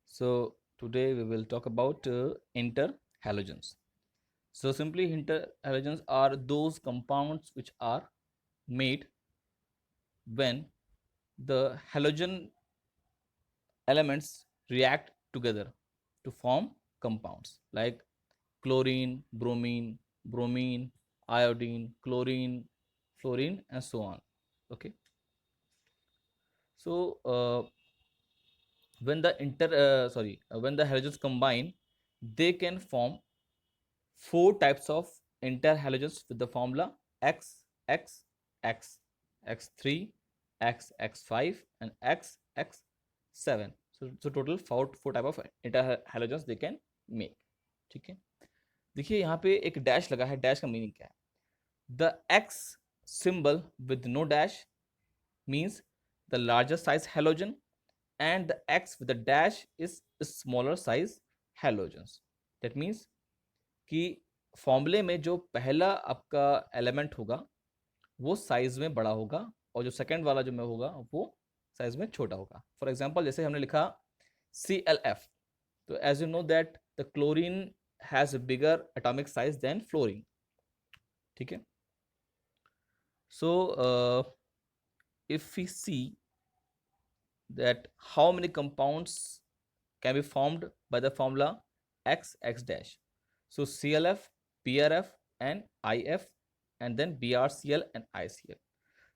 So today we will talk about interhalogens. So simply interhalogens are those compounds which are made when the halogen elements react together to form compounds like chlorine, bromine, iodine, chlorine, fluorine, and so on. Okay. So when the halogens combine, they can form four types of interhalogens with the formula X, X, X, X3, X, X5, and X, X7. So total four type of interhalogens they can make. ठीक है, देखिए यहाँ पे एक dash लगा है. Dash का meaning क्या है? The x symbol with no dash means the larger size halogen, and the X with the dash is smaller size halogens. That means कि फॉर्मूले में जो पहला आपका एलिमेंट होगा वो साइज में बड़ा होगा और जो सेकंड वाला जो में होगा वो साइज में छोटा होगा. फॉर एग्जांपल जैसे हमने लिखा ClF, तो as you know that the chlorine has a bigger atomic size than fluorine. ठीक है. So if we see that how many compounds can be formed by the formula X dash. So ClF, PrF, and IF, and then BrCl and ICl.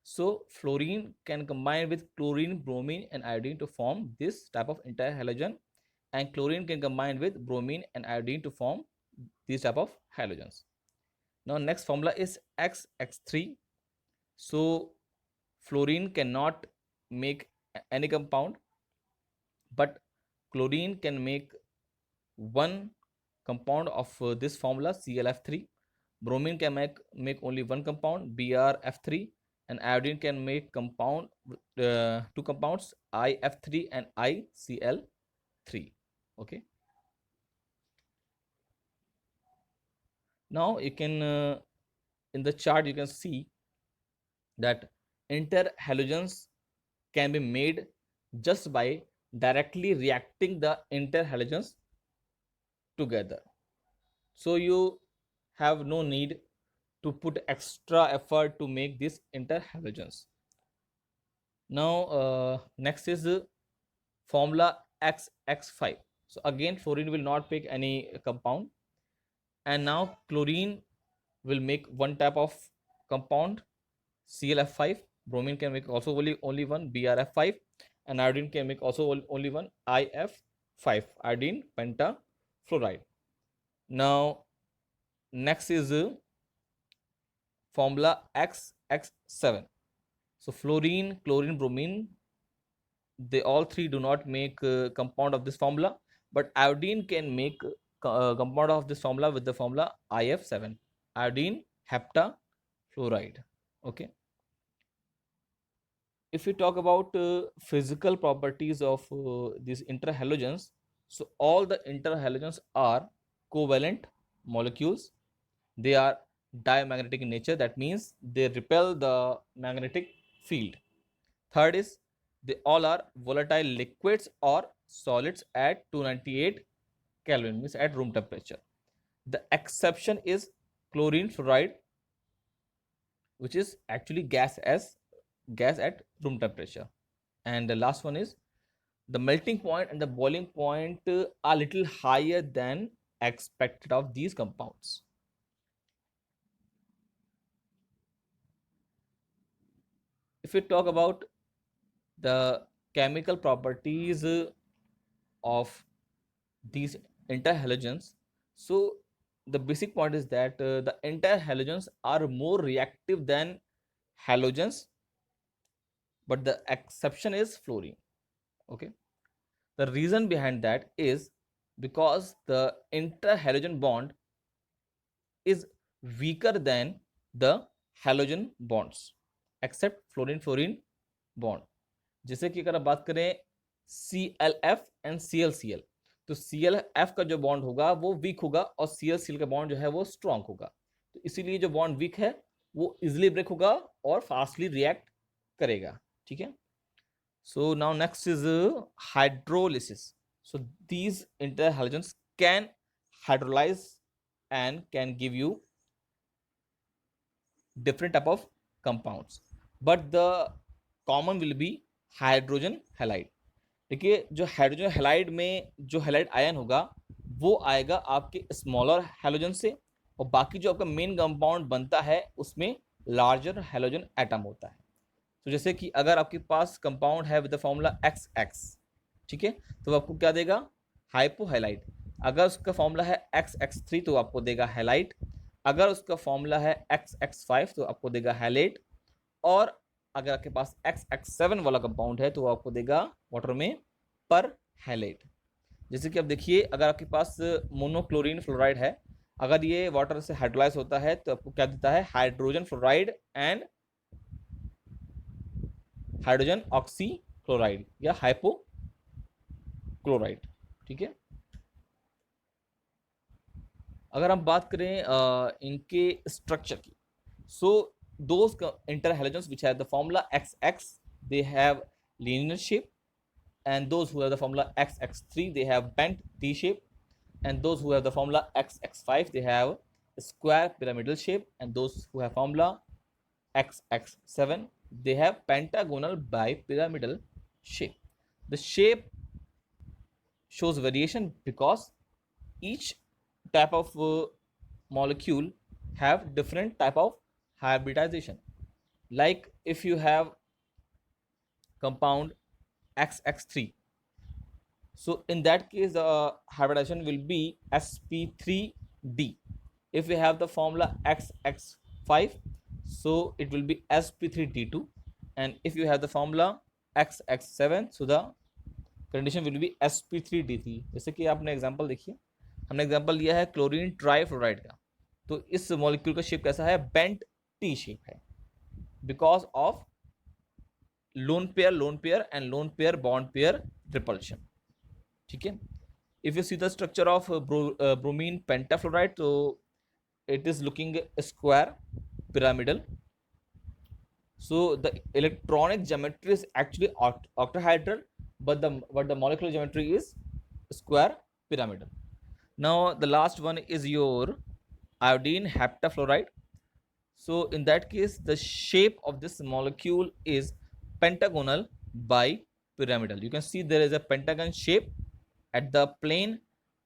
So fluorine can combine with chlorine, bromine, and iodine to form this type of interhalogen, and chlorine can combine with bromine and iodine to form these type of halogens. Now next formula is X3. So fluorine cannot make any compound, but chlorine can make one compound of this formula ClF3. Bromine can make only one compound BrF3, and iodine can make compound two compounds IF3 and ICl3. Okay. Now you can in the chart you can see that interhalogens can be made just by directly reacting the interhalogens together. So you have no need to put extra effort to make these interhalogens. Now next is the formula XX5. So again fluorine will not make any compound, and now chlorine will make one type of compound ClF5. Bromine can make also only one BrF5, and iodine can make also only one IF5, iodine pentafluoride. Now next is formula XX7. So fluorine, chlorine, bromine, they all three do not make compound of this formula, but iodine can make compound of this formula with the formula IF7, iodine heptafluoride. Okay. If we talk about physical properties of these interhalogens, so all the interhalogens are covalent molecules. They are diamagnetic in nature. That means they repel the magnetic field. Third is they all are volatile liquids or solids at 298 Kelvin, means at room temperature. The exception is chlorine fluoride, which is actually gas at room temperature. And the last one is the melting point and the boiling point are little higher than expected of these compounds. If we talk about the chemical properties of these interhalogens, so the basic point is that the interhalogens are more reactive than halogens, but the exception is fluorine. Okay. The reason behind that is because the interhalogen bond is weaker than the halogen bonds except fluorine bond. जैसे कि अगर आप बात करें ClF and ClCl, तो ClF का जो bond होगा वो वीक होगा और ClCl का बॉन्ड जो है वो स्ट्रांग होगा. तो इसीलिए जो बॉन्ड वीक है वो इजिली ब्रेक होगा और फास्टली रिएक्ट करेगा. ठीक है. So now next is hydrolysis. So these interhalogens can hydrolyze and can give you different type of compounds, but the common will be hydrogen halide. देखिए जो hydrogen halide में जो halide ion होगा वो आएगा आपके स्मॉलर हैलोजन से, और बाकी जो आपका मेन कंपाउंड बनता है उसमें लार्जर हैलोजन एटम होता है. तो जैसे कि अगर आपके पास कंपाउंड है with the formula x x, ठीक है, तो आपको क्या देगा, हाइपोहैलाइड. अगर उसका फॉर्मूला है एक्स एक्स थ्री तो आपको देगा हैलाइट. अगर उसका फॉर्मूला है एक्स एक्स फाइव तो आपको देगा हैलेट. और अगर आपके पास एक्स एक्स सेवन वाला कंपाउंड है तो आपको देगा वाटर में पर हैलेट. जैसे कि अब देखिए, अगर आपके पास मोनोक्लोरीन फ्लोराइड है, अगर ये वाटर से हाइड्रोलाइज होता है तो आपको क्या देता है, hydrogen fluoride and hydrogen oxy chloride या हाइपोक्लोराइड. ठीक है. अगर हम बात करें इनके स्ट्रक्चर की, सो those interhalogens which have the formula XX they have linear shape, and those who have the formula XX3 they have bent T shape, and those who have the formula XX5 they have square pyramidal shape, and those who have formula XX7 they have pentagonal bipyramidal shape. The shape shows variation because each type of molecule have different type of hybridization. Like if you have compound XX3, so in that case the hybridization will be sp3d. If we have the formula XX5, so it will be sp3d2, and if you have the formula XX7 so the condition will be sp3d3. जैसे कि आपने example देखिए, हमने example लिया है chlorine trifluoride का, तो इस मॉलिक्यूल का शेप कैसा है, बेंट टी शेप है, because of lone pair and lone pair bond pair repulsion. ठीक है. If you see the structure of bromine pentafluoride, तो it is looking square pyramidal. So the electronic geometry is actually octahedral, but the molecular geometry is square pyramidal. Now the last one is your iodine heptafluoride. So in that case the shape of this molecule is pentagonal bipyramidal. You can see there is a pentagon shape at the plane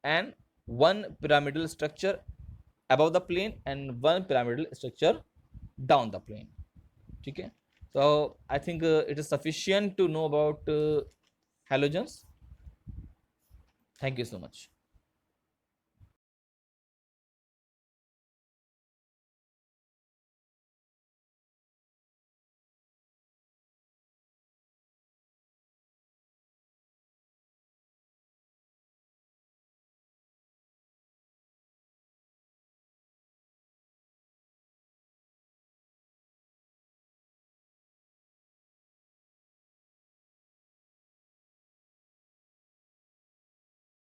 and one pyramidal structure above the plane and one pyramidal structure down the plane. ठीक है. So I think it is sufficient to know about halogens. Thank you so much.